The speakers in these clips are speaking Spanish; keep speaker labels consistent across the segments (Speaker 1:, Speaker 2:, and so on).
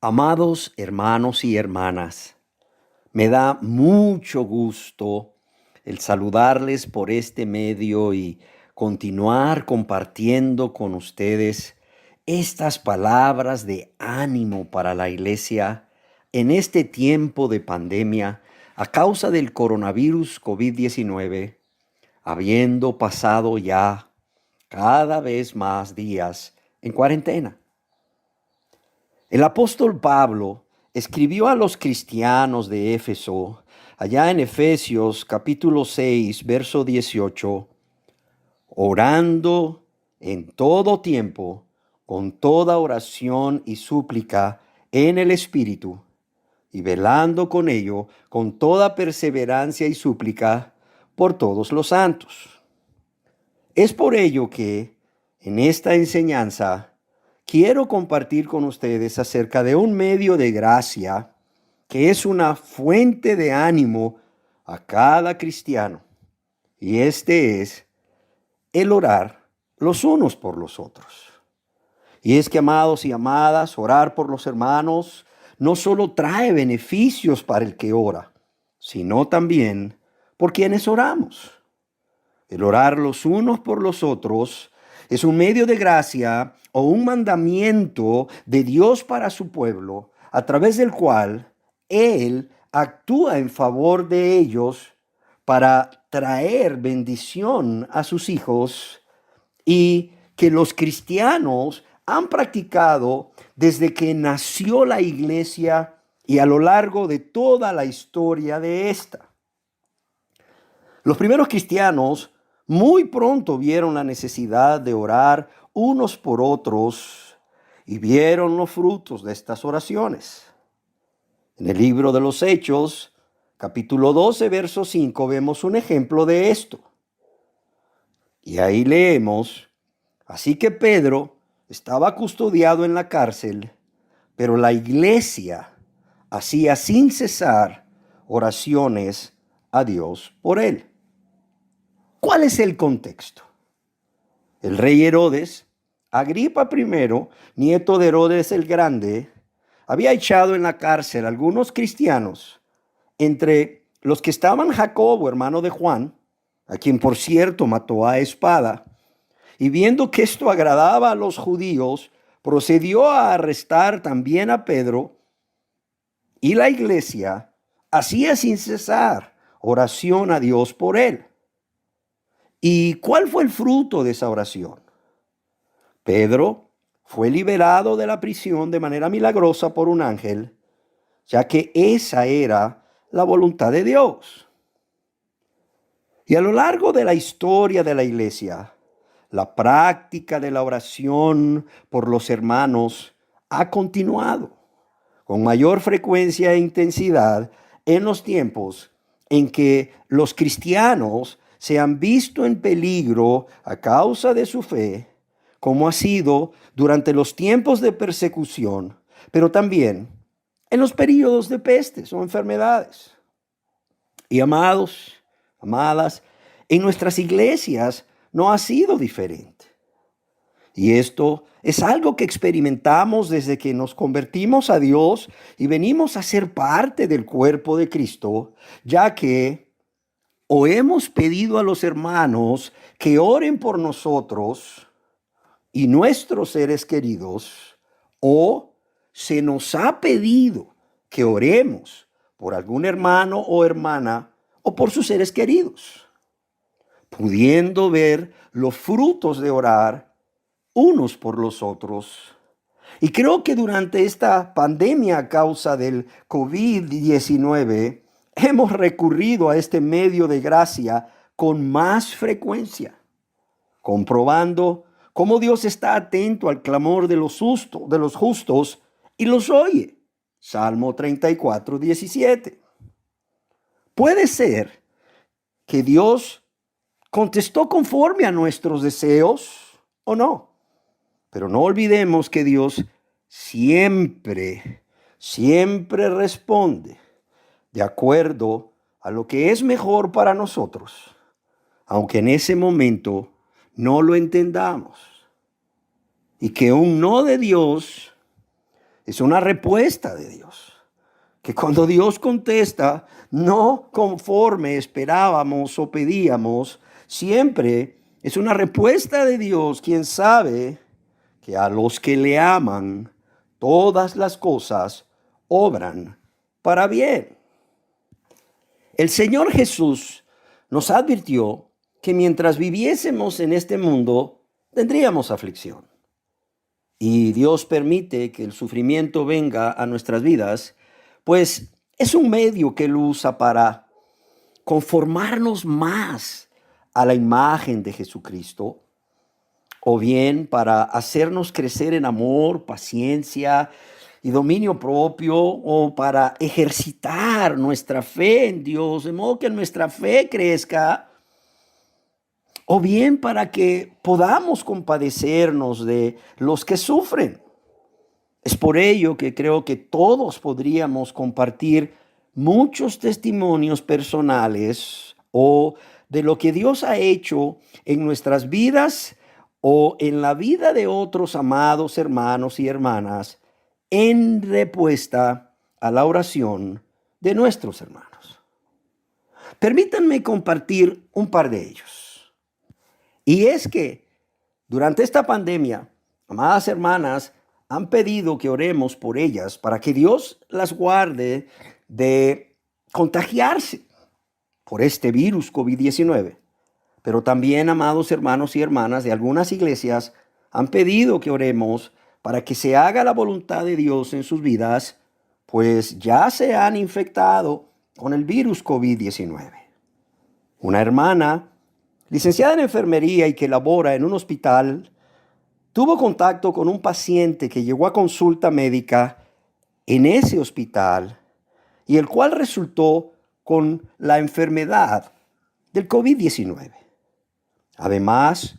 Speaker 1: Amados hermanos y hermanas, me da mucho gusto el saludarles por este medio y continuar compartiendo con ustedes estas palabras de ánimo para la iglesia en este tiempo de pandemia a causa del coronavirus COVID-19, habiendo pasado ya cada vez más días en cuarentena. El apóstol Pablo escribió a los cristianos de Éfeso, allá en Efesios capítulo 6, verso 18, orando en todo tiempo, con toda oración y súplica en el Espíritu, y velando con ello, con toda perseverancia y súplica por todos los santos. Es por ello que en esta enseñanza quiero compartir con ustedes acerca de un medio de gracia que es una fuente de ánimo a cada cristiano. Y este es el orar los unos por los otros. Y es que, amados y amadas, orar por los hermanos no solo trae beneficios para el que ora, sino también por quienes oramos. El orar los unos por los otros es un medio de gracia o un mandamiento de Dios para su pueblo, a través del cual Él actúa en favor de ellos para traer bendición a sus hijos, y que los cristianos han practicado desde que nació la iglesia y a lo largo de toda la historia de esta. Los primeros cristianos muy pronto vieron la necesidad de orar unos por otros y vieron los frutos de estas oraciones. En el libro de los Hechos, capítulo 12, verso 5, vemos un ejemplo de esto. Y ahí leemos: así que Pedro estaba custodiado en la cárcel, pero la iglesia hacía sin cesar oraciones a Dios por él. ¿Cuál es el contexto? El rey Herodes, Agripa I, nieto de Herodes el Grande, había echado en la cárcel a algunos cristianos, entre los que estaban Jacobo, hermano de Juan, a quien por cierto mató a espada, y viendo que esto agradaba a los judíos, procedió a arrestar también a Pedro, y la iglesia hacía sin cesar oración a Dios por él. ¿Y cuál fue el fruto de esa oración? Pedro fue liberado de la prisión de manera milagrosa por un ángel, ya que esa era la voluntad de Dios. Y a lo largo de la historia de la iglesia, la práctica de la oración por los hermanos ha continuado con mayor frecuencia e intensidad en los tiempos en que los cristianos se han visto en peligro a causa de su fe, como ha sido durante los tiempos de persecución, pero también en los períodos de pestes o enfermedades. Y amados, amadas, en nuestras iglesias no ha sido diferente. Y esto es algo que experimentamos desde que nos convertimos a Dios y venimos a ser parte del cuerpo de Cristo, ya que o hemos pedido a los hermanos que oren por nosotros y nuestros seres queridos, o se nos ha pedido que oremos por algún hermano o hermana o por sus seres queridos, pudiendo ver los frutos de orar unos por los otros. Y creo que durante esta pandemia a causa del COVID-19 hemos recurrido a este medio de gracia con más frecuencia, comprobando cómo Dios está atento al clamor de los justos y los oye. Salmo 34, 17. Puede ser que Dios contestó conforme a nuestros deseos o no. Pero no olvidemos que Dios siempre responde de acuerdo a lo que es mejor para nosotros, aunque en ese momento no lo entendamos. Y que un no de Dios es una respuesta de Dios. Que cuando Dios contesta, no conforme esperábamos o pedíamos, siempre es una respuesta de Dios, quien sabe que a los que le aman, todas las cosas obran para bien. El Señor Jesús nos advirtió que mientras viviésemos en este mundo, tendríamos aflicción. Y Dios permite que el sufrimiento venga a nuestras vidas, pues es un medio que Él usa para conformarnos más a la imagen de Jesucristo, o bien para hacernos crecer en amor, paciencia y dominio propio, o para ejercitar nuestra fe en Dios, de modo que nuestra fe crezca, o bien para que podamos compadecernos de los que sufren. Es por ello que creo que todos podríamos compartir muchos testimonios personales o de lo que Dios ha hecho en nuestras vidas o en la vida de otros amados hermanos y hermanas en respuesta a la oración de nuestros hermanos. Permítanme compartir un par de ellos. Y es que durante esta pandemia, amadas hermanas, han pedido que oremos por ellas para que Dios las guarde de contagiarse por este virus COVID-19. Pero también, amados hermanos y hermanas de algunas iglesias, han pedido que oremos para que se haga la voluntad de Dios en sus vidas, pues ya se han infectado con el virus COVID-19. Una hermana, licenciada en enfermería y que labora en un hospital, tuvo contacto con un paciente que llegó a consulta médica en ese hospital y el cual resultó con la enfermedad del COVID-19. Además,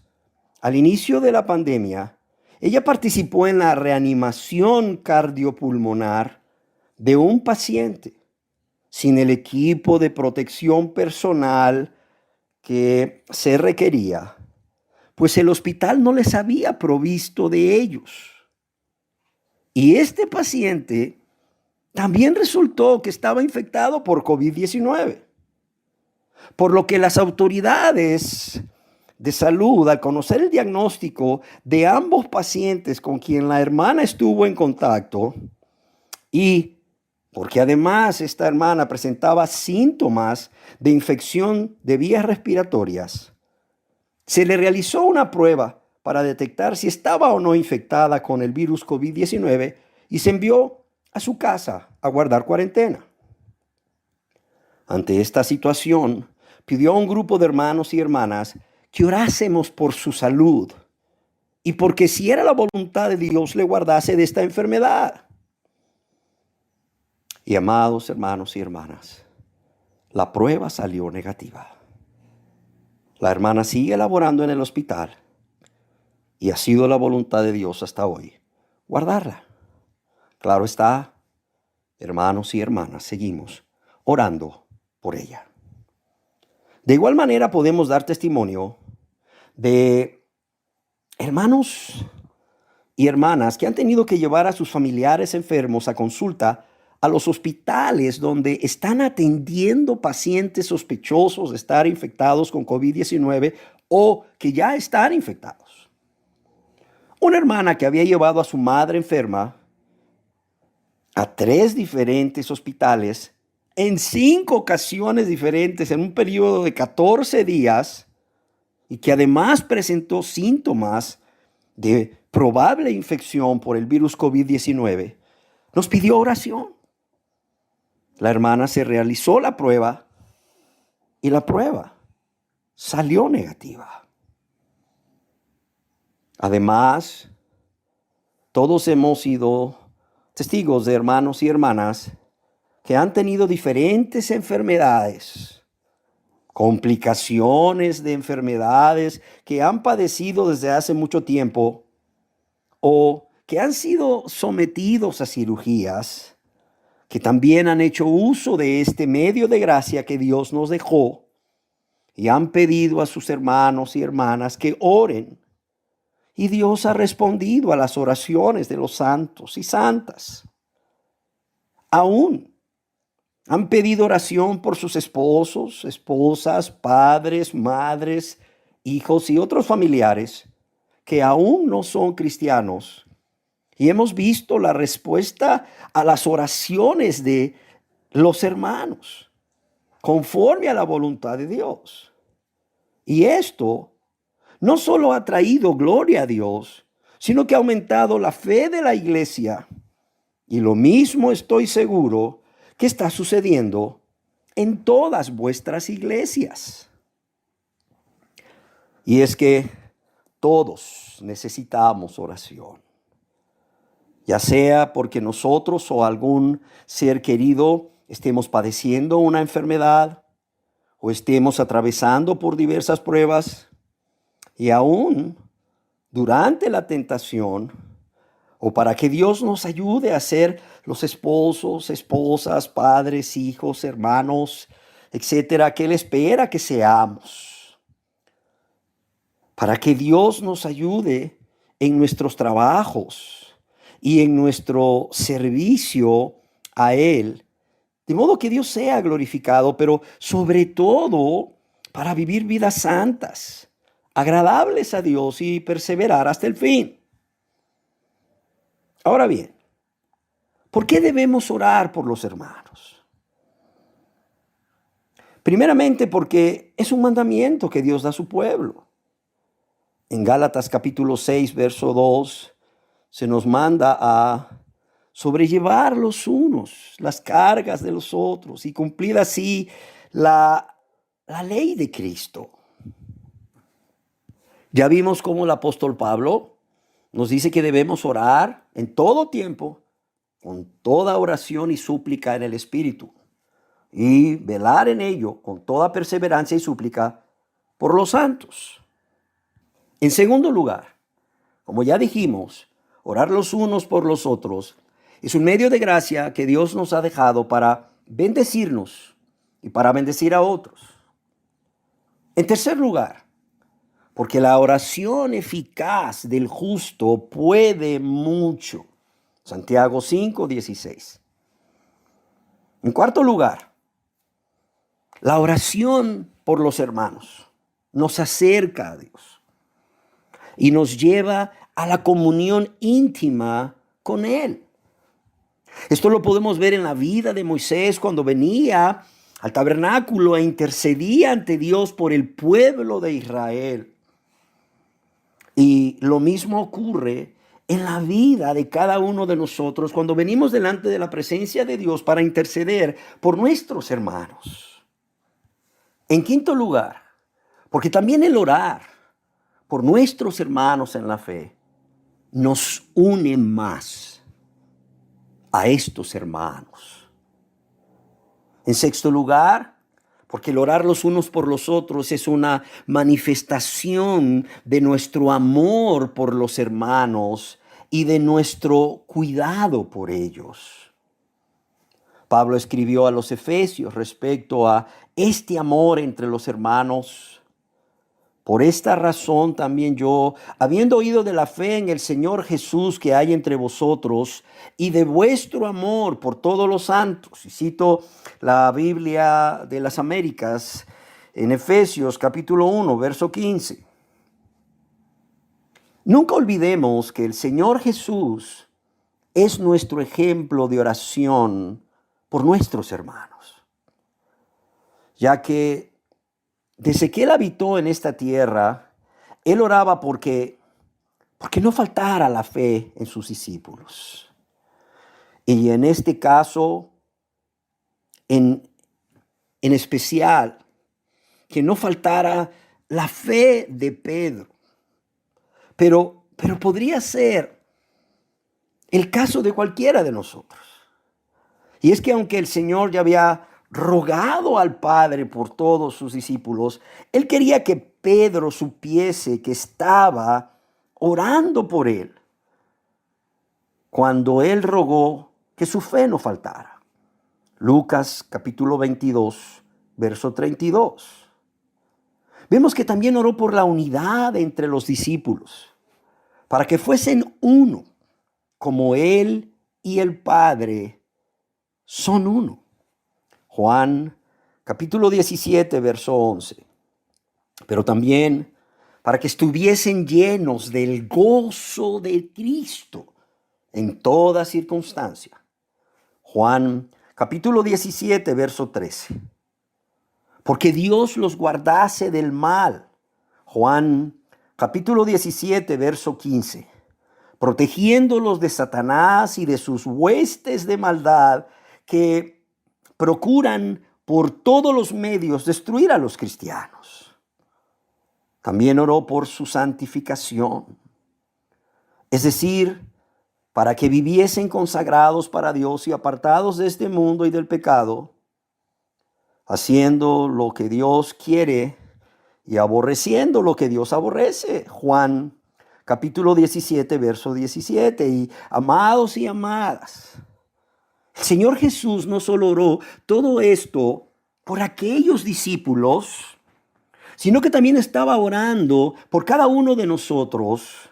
Speaker 1: al inicio de la pandemia, ella participó en la reanimación cardiopulmonar de un paciente sin el equipo de protección personal que se requería, pues el hospital no les había provisto de ellos. Y este paciente también resultó que estaba infectado por COVID-19, por lo que las autoridades de salud, al conocer el diagnóstico de ambos pacientes con quien la hermana estuvo en contacto, y porque además esta hermana presentaba síntomas de infección de vías respiratorias, se le realizó una prueba para detectar si estaba o no infectada con el virus COVID-19 y se envió a su casa a guardar cuarentena. Ante esta situación, pidió a un grupo de hermanos y hermanas que orásemos por su salud y porque si era la voluntad de Dios le guardase de esta enfermedad. Y amados hermanos y hermanas, la prueba salió negativa. La hermana sigue laborando en el hospital y ha sido la voluntad de Dios hasta hoy guardarla. Claro está, hermanos y hermanas, seguimos orando por ella. De igual manera podemos dar testimonio de hermanos y hermanas que han tenido que llevar a sus familiares enfermos a consulta a los hospitales donde están atendiendo pacientes sospechosos de estar infectados con COVID-19 o que ya están infectados. Una hermana que había llevado a su madre enferma a 3 diferentes hospitales en 5 ocasiones diferentes en un periodo de 14 días y que además presentó síntomas de probable infección por el virus COVID-19, nos pidió oración. La hermana se realizó la prueba y la prueba salió negativa. Además, todos hemos sido testigos de hermanos y hermanas que han tenido diferentes enfermedades, complicaciones de enfermedades que han padecido desde hace mucho tiempo o que han sido sometidos a cirugías, que también han hecho uso de este medio de gracia que Dios nos dejó y han pedido a sus hermanos y hermanas que oren y Dios ha respondido a las oraciones de los santos y santas. Aún han pedido oración por sus esposos, esposas, padres, madres, hijos y otros familiares que aún no son cristianos. Y hemos visto la respuesta a las oraciones de los hermanos, conforme a la voluntad de Dios. Y esto no solo ha traído gloria a Dios, sino que ha aumentado la fe de la iglesia. Y lo mismo estoy seguro que está sucediendo en todas vuestras iglesias. Y es que todos necesitamos oración, ya sea porque nosotros o algún ser querido estemos padeciendo una enfermedad o estemos atravesando por diversas pruebas, y aún durante la tentación, o para que Dios nos ayude a ser los esposos, esposas, padres, hijos, hermanos, etcétera, que Él espera que seamos. Para que Dios nos ayude en nuestros trabajos y en nuestro servicio a Él, de modo que Dios sea glorificado, pero sobre todo para vivir vidas santas, agradables a Dios y perseverar hasta el fin. Ahora bien, ¿por qué debemos orar por los hermanos? Primeramente porque es un mandamiento que Dios da a su pueblo. En Gálatas capítulo 6, verso 2, se nos manda a sobrellevar los unos las cargas de los otros y cumplir así la ley de Cristo. Ya vimos cómo el apóstol Pablo nos dice que debemos orar en todo tiempo, con toda oración y súplica en el Espíritu, y velar en ello con toda perseverancia y súplica por los santos. En segundo lugar, como ya dijimos, orar los unos por los otros es un medio de gracia que Dios nos ha dejado para bendecirnos y para bendecir a otros. En tercer lugar, porque la oración eficaz del justo puede mucho. Santiago 5:16. En cuarto lugar, la oración por los hermanos nos acerca a Dios y nos lleva a la comunión íntima con Él. Esto lo podemos ver en la vida de Moisés cuando venía al tabernáculo e intercedía ante Dios por el pueblo de Israel. Y lo mismo ocurre en la vida de cada uno de nosotros cuando venimos delante de la presencia de Dios para interceder por nuestros hermanos. En quinto lugar, porque también el orar por nuestros hermanos en la fe nos une más a estos hermanos. En sexto lugar, porque el orar los unos por los otros es una manifestación de nuestro amor por los hermanos y de nuestro cuidado por ellos. Pablo escribió a los Efesios respecto a este amor entre los hermanos. Por esta razón también yo, habiendo oído de la fe en el Señor Jesús que hay entre vosotros y de vuestro amor por todos los santos, y cito la Biblia de las Américas en Efesios capítulo 1, verso 15. Nunca olvidemos que el Señor Jesús es nuestro ejemplo de oración por nuestros hermanos, ya que desde que Él habitó en esta tierra, Él oraba porque no faltara la fe en sus discípulos. Y en este caso, en especial, que no faltara la fe de Pedro. Pero podría ser el caso de cualquiera de nosotros. Y es que aunque el Señor ya había rogado al Padre por todos sus discípulos, Él quería que Pedro supiese que estaba orando por él cuando Él rogó que su fe no faltara. Lucas capítulo 22, verso 32. Vemos que también oró por la unidad entre los discípulos, para que fuesen uno, como Él y el Padre son uno. Juan capítulo 17, verso 11. Pero también para que estuviesen llenos del gozo de Cristo en toda circunstancia. Juan capítulo 17, verso 13. Porque Dios los guardase del mal. Juan capítulo 17, verso 15. Protegiéndolos de Satanás y de sus huestes de maldad que procuran por todos los medios destruir a los cristianos. También oró por su santificación, es decir, para que viviesen consagrados para Dios y apartados de este mundo y del pecado, haciendo lo que Dios quiere y aborreciendo lo que Dios aborrece. Juan capítulo 17, verso 17. Y amados y amadas, el Señor Jesús no solo oró todo esto por aquellos discípulos, sino que también estaba orando por cada uno de nosotros,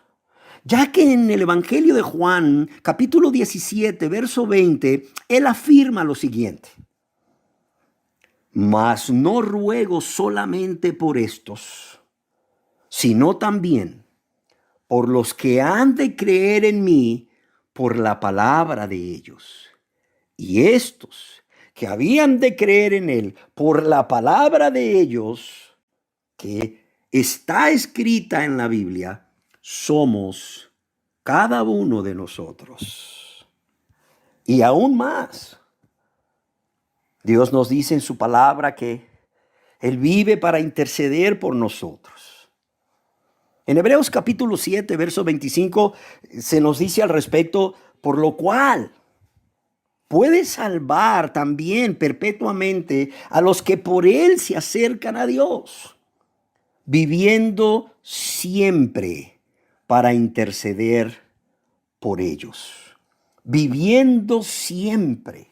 Speaker 1: ya que en el Evangelio de Juan, capítulo 17, verso 20, Él afirma lo siguiente: mas no ruego solamente por estos, sino también por los que han de creer en mí por la palabra de ellos. Y estos que habían de creer en Él por la palabra de ellos, que está escrita en la Biblia, somos cada uno de nosotros. Y aún más, Dios nos dice en su palabra que Él vive para interceder por nosotros. En Hebreos capítulo 7, verso 25, se nos dice al respecto: por lo cual puede salvar también perpetuamente a los que por Él se acercan a Dios, viviendo siempre para interceder por ellos. Viviendo siempre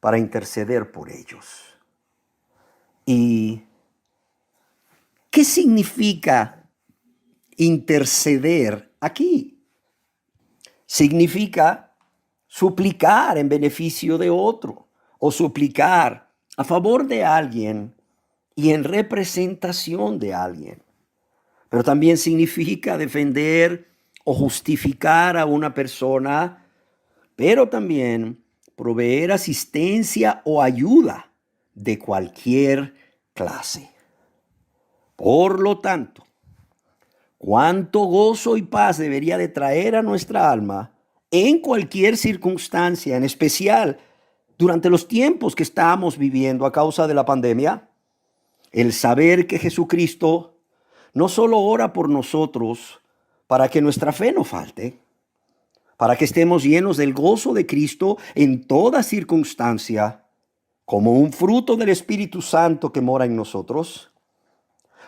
Speaker 1: para interceder por ellos. ¿Y qué significa interceder aquí? Significa suplicar en beneficio de otro, o suplicar a favor de alguien y en representación de alguien. Pero también significa defender o justificar a una persona, pero también proveer asistencia o ayuda de cualquier clase. Por lo tanto, cuánto gozo y paz debería de traer a nuestra alma en cualquier circunstancia, en especial durante los tiempos que estamos viviendo a causa de la pandemia, el saber que Jesucristo no solo ora por nosotros para que nuestra fe no falte, para que estemos llenos del gozo de Cristo en toda circunstancia, como un fruto del Espíritu Santo que mora en nosotros,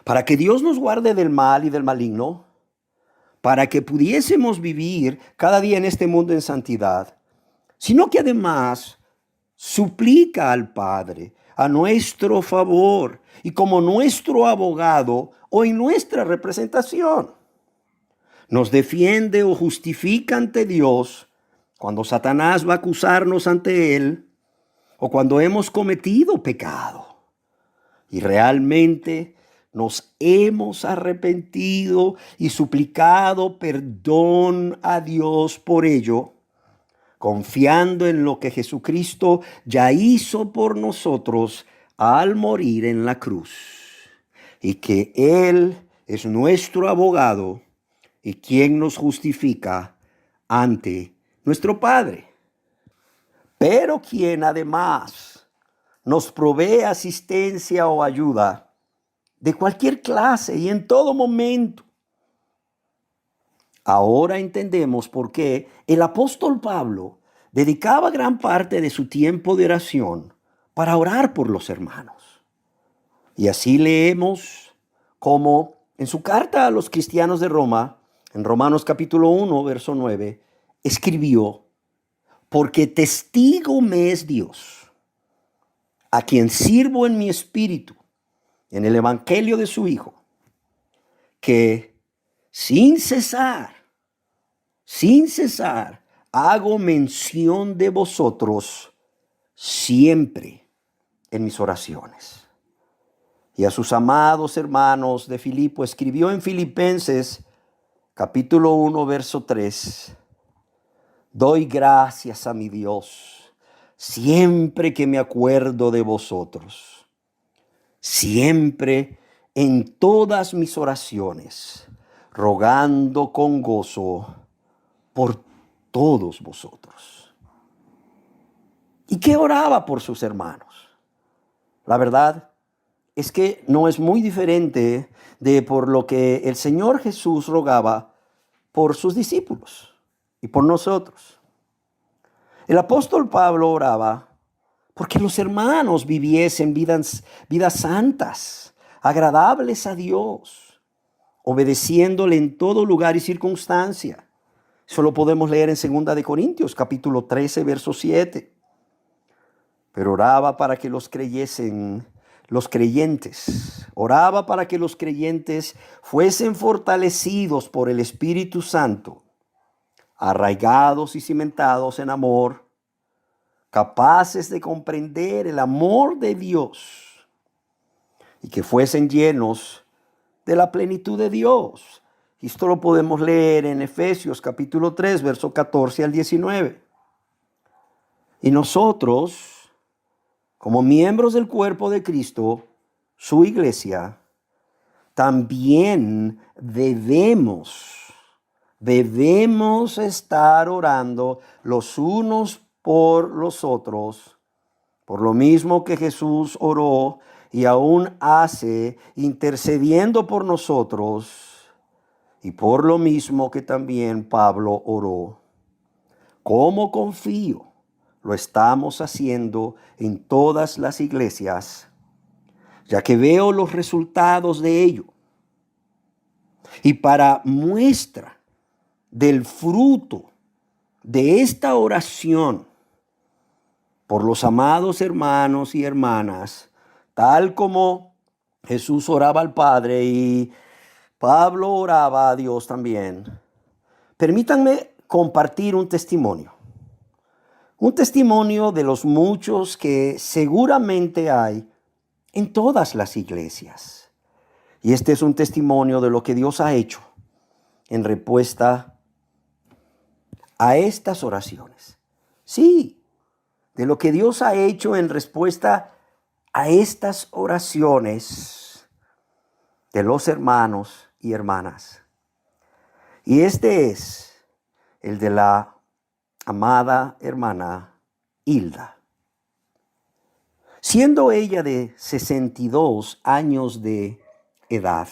Speaker 1: para que Dios nos guarde del mal y del maligno, para que pudiésemos vivir cada día en este mundo en santidad, sino que además suplica al Padre a nuestro favor y como nuestro abogado o en nuestra representación. Nos defiende o justifica ante Dios cuando Satanás va a acusarnos ante Él o cuando hemos cometido pecado y realmente nos hemos arrepentido y suplicado perdón a Dios por ello, confiando en lo que Jesucristo ya hizo por nosotros al morir en la cruz, y que Él es nuestro abogado y quien nos justifica ante nuestro Padre, pero quien además nos provee asistencia o ayuda de cualquier clase y en todo momento. Ahora entendemos por qué el apóstol Pablo dedicaba gran parte de su tiempo de oración para orar por los hermanos. Y así leemos como en su carta a los cristianos de Roma, en Romanos capítulo 1, verso 9, escribió: porque testigo me es Dios, a quien sirvo en mi espíritu, en el evangelio de su Hijo, que sin cesar sin cesar, hago mención de vosotros siempre en mis oraciones. Y a sus amados hermanos de Filipo escribió en Filipenses capítulo 1, verso 3. Doy gracias a mi Dios siempre que me acuerdo de vosotros. Siempre en todas mis oraciones, rogando con gozo por todos vosotros. ¿Y qué oraba por sus hermanos? La verdad es que no es muy diferente de por lo que el Señor Jesús rogaba por sus discípulos y por nosotros. El apóstol Pablo oraba porque los hermanos viviesen vidas santas, agradables a Dios, obedeciéndole en todo lugar y circunstancia. Eso lo podemos leer en 2 de Corintios, capítulo 13, verso 7. Pero oraba para que los creyentes fuesen fortalecidos por el Espíritu Santo, arraigados y cimentados en amor, capaces de comprender el amor de Dios y que fuesen llenos de la plenitud de Dios. Esto lo podemos leer en Efesios capítulo 3, verso 14 al 19. Y nosotros, como miembros del cuerpo de Cristo, su iglesia, también debemos estar orando los unos por los otros, por lo mismo que Jesús oró y aún hace, intercediendo por nosotros, y por lo mismo que también Pablo oró. ¿Cómo confío? Lo estamos haciendo en todas las iglesias, ya que veo los resultados de ello. Y para muestra del fruto de esta oración por los amados hermanos y hermanas, tal como Jesús oraba al Padre y Pablo oraba a Dios también, permítanme compartir un testimonio. Un testimonio de los muchos que seguramente hay en todas las iglesias. Y este es un testimonio de lo que Dios ha hecho en respuesta a estas oraciones. Sí, de lo que Dios ha hecho en respuesta a estas oraciones de los hermanos y hermanas. Y este es el de la amada hermana Hilda. Siendo ella de 62 años de edad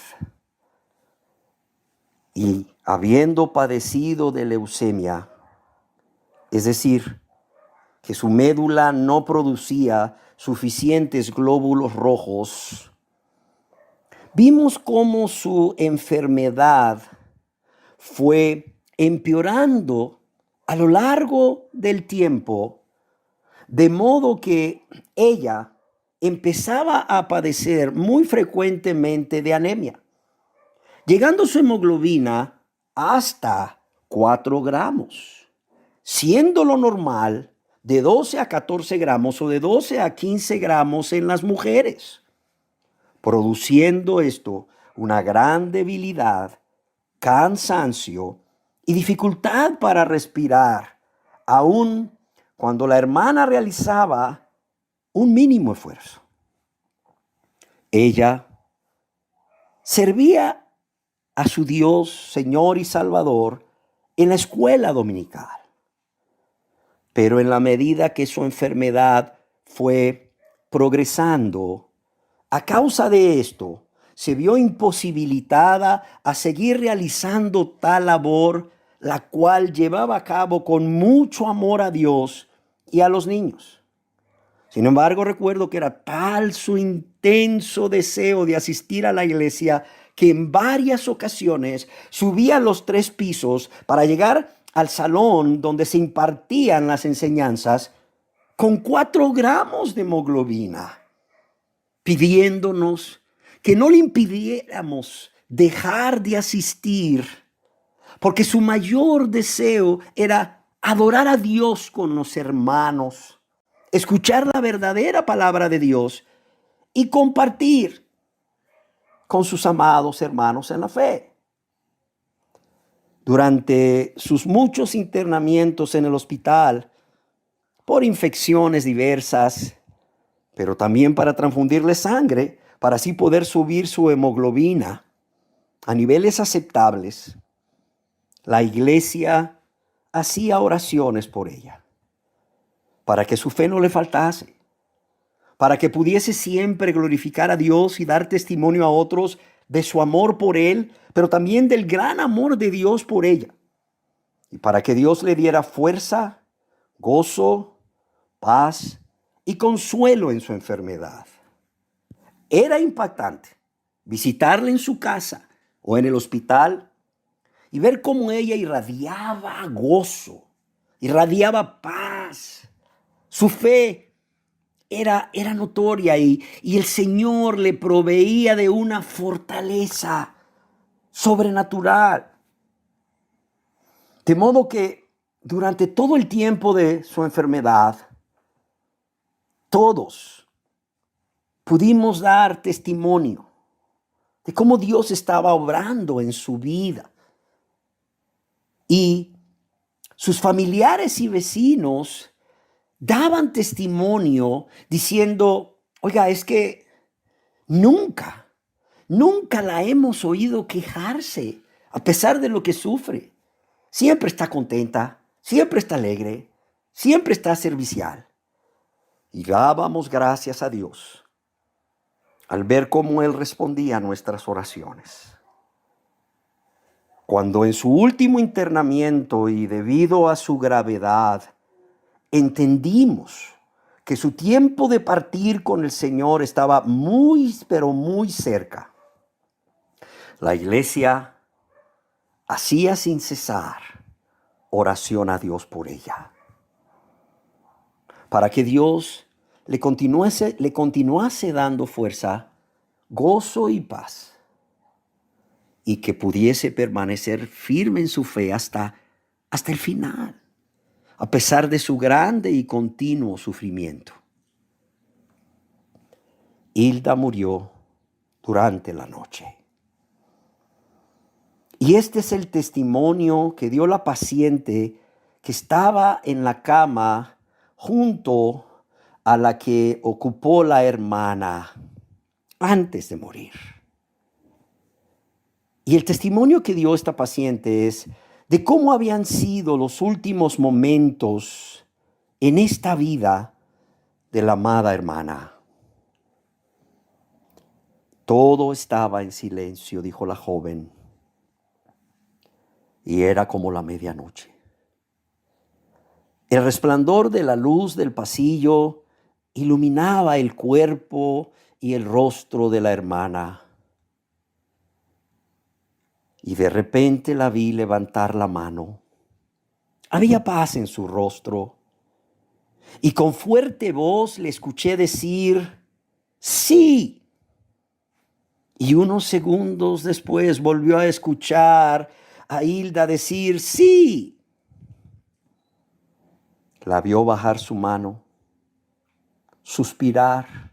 Speaker 1: y habiendo padecido de leucemia, es decir, que su médula no producía suficientes glóbulos rojos, vimos cómo su enfermedad fue empeorando a lo largo del tiempo, de modo que ella empezaba a padecer muy frecuentemente de anemia, llegando su hemoglobina hasta 4 gramos, siendo lo normal de 12 a 14 gramos o de 12 a 15 gramos en las mujeres, produciendo esto una gran debilidad, cansancio y dificultad para respirar, aun cuando la hermana realizaba un mínimo esfuerzo. Ella servía a su Dios, Señor y Salvador en la escuela dominical. Pero en la medida que su enfermedad fue progresando, a causa de esto, se vio imposibilitada a seguir realizando tal labor, la cual llevaba a cabo con mucho amor a Dios y a los niños. Sin embargo, recuerdo que era tal su intenso deseo de asistir a la iglesia que en varias ocasiones subía los 3 pisos para llegar al salón donde se impartían las enseñanzas con 4 gramos de hemoglobina, pidiéndonos que no le impidiéramos dejar de asistir porque su mayor deseo era adorar a Dios con los hermanos, escuchar la verdadera palabra de Dios y compartir con sus amados hermanos en la fe. Durante sus muchos internamientos en el hospital, por infecciones diversas, pero también para transfundirle sangre, para así poder subir su hemoglobina a niveles aceptables, la iglesia hacía oraciones por ella, para que su fe no le faltase, para que pudiese siempre glorificar a Dios y dar testimonio a otros de su amor por Él, pero también del gran amor de Dios por ella, y para que Dios le diera fuerza, gozo, paz y consuelo en su enfermedad. Era impactante visitarla en su casa o en el hospital y ver cómo ella irradiaba gozo, irradiaba paz. Su fe era notoria y el Señor le proveía de una fortaleza sobrenatural. De modo que durante todo el tiempo de su enfermedad, todos pudimos dar testimonio de cómo Dios estaba obrando en su vida. Y sus familiares y vecinos daban testimonio diciendo, oiga, es que nunca la hemos oído quejarse a pesar de lo que sufre. Siempre está contenta, siempre está alegre, siempre está servicial. Y dábamos gracias a Dios al ver cómo Él respondía a nuestras oraciones. Cuando en su último internamiento y debido a su gravedad, entendimos que su tiempo de partir con el Señor estaba muy, pero muy cerca, la iglesia hacía sin cesar oración a Dios por ella, para que Dios le continuase dando fuerza, gozo y paz, y que pudiese permanecer firme en su fe hasta el final, a pesar de su grande y continuo sufrimiento. Hilda murió durante la noche. Y este es el testimonio que dio la paciente que estaba en la cama junto a la que ocupó la hermana antes de morir. Y el testimonio que dio esta paciente es de cómo habían sido los últimos momentos en esta vida de la amada hermana. Todo estaba en silencio, dijo la joven, y era como la medianoche. El resplandor de la luz del pasillo iluminaba el cuerpo y el rostro de la hermana. Y de repente la vi levantar la mano. Había paz en su rostro. Y con fuerte voz le escuché decir, sí. Y unos segundos después volvió a escuchar a Hilda decir, sí. La vio bajar su mano, suspirar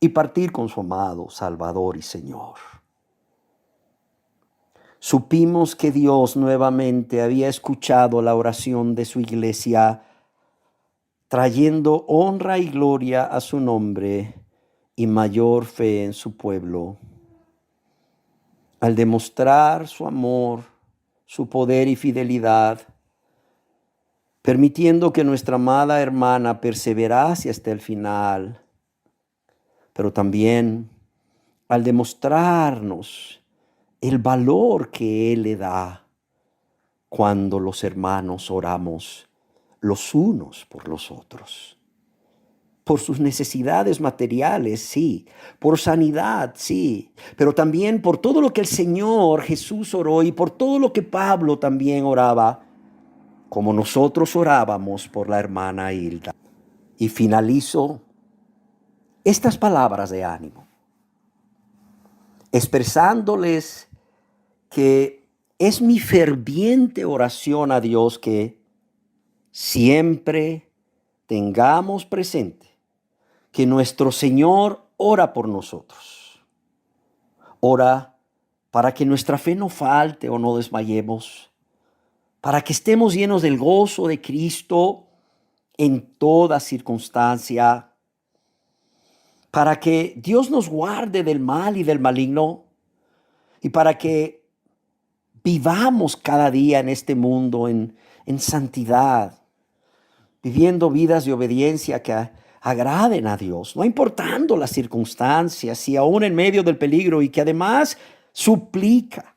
Speaker 1: y partir con su amado Salvador y Señor. Supimos que Dios nuevamente había escuchado la oración de su iglesia, trayendo honra y gloria a su nombre y mayor fe en su pueblo. Al demostrar su amor, su poder y fidelidad, permitiendo que nuestra amada hermana perseverase hasta el final, pero también al demostrarnos el valor que Él le da cuando los hermanos oramos los unos por los otros. Por sus necesidades materiales, sí. Por sanidad, sí. Pero también por todo lo que el Señor Jesús oró y por todo lo que Pablo también oraba, como nosotros orábamos por la hermana Hilda. Y finalizo estas palabras de ánimo, expresándoles que es mi ferviente oración a Dios que siempre tengamos presente que nuestro Señor ora por nosotros. Ora para que nuestra fe no falte o no desmayemos, para que estemos llenos del gozo de Cristo en toda circunstancia, para que Dios nos guarde del mal y del maligno, y para que vivamos cada día en este mundo en santidad, viviendo vidas de obediencia que agraden a Dios, no importando las circunstancias y aún en medio del peligro, y que además suplica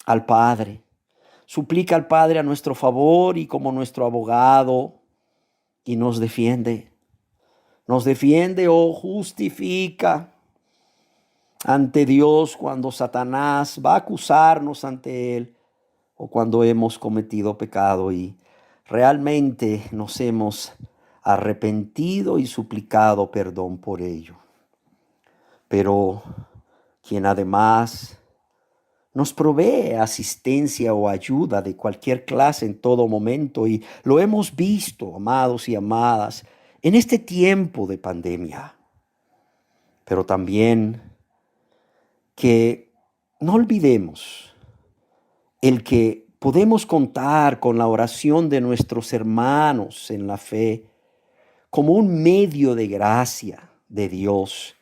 Speaker 1: al Padre a nuestro favor y como nuestro abogado, y nos defiende o justifica ante Dios cuando Satanás va a acusarnos ante Él o cuando hemos cometido pecado y realmente nos hemos arrepentido y suplicado perdón por ello. Pero quien además nos provee asistencia o ayuda de cualquier clase en todo momento, y lo hemos visto, amados y amadas, en este tiempo de pandemia. Pero también que no olvidemos el que podemos contar con la oración de nuestros hermanos en la fe como un medio de gracia de Dios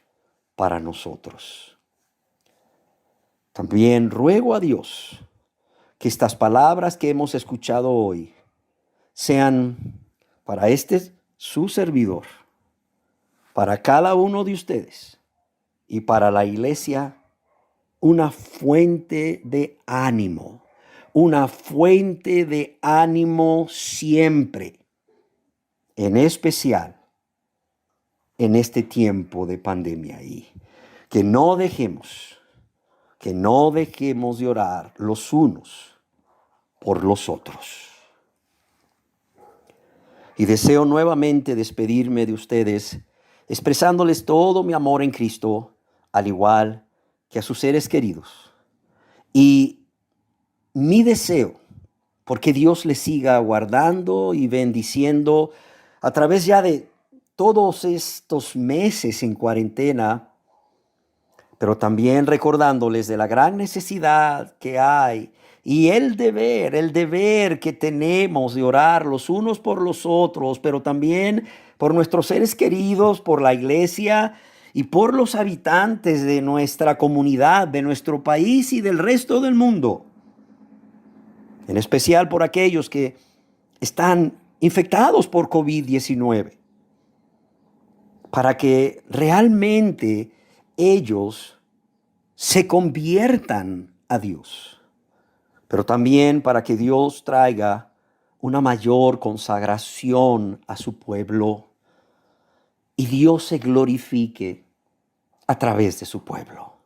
Speaker 1: para nosotros. También ruego a Dios que estas palabras que hemos escuchado hoy sean para su servidor, para cada uno de ustedes y para la iglesia una fuente de ánimo siempre, en especial en este tiempo de pandemia, y que no dejemos de orar los unos por los otros. Y deseo nuevamente despedirme de ustedes, expresándoles todo mi amor en Cristo, al igual que a sus seres queridos. Y mi deseo, porque Dios les siga guardando y bendiciendo a través ya de todos estos meses en cuarentena, pero también recordándoles de la gran necesidad que hay y el deber que tenemos de orar los unos por los otros, pero también por nuestros seres queridos, por la iglesia y por los habitantes de nuestra comunidad, de nuestro país y del resto del mundo. En especial por aquellos que están infectados por COVID-19, para que realmente ellos se conviertan a Dios, pero también para que Dios traiga una mayor consagración a su pueblo y Dios se glorifique a través de su pueblo.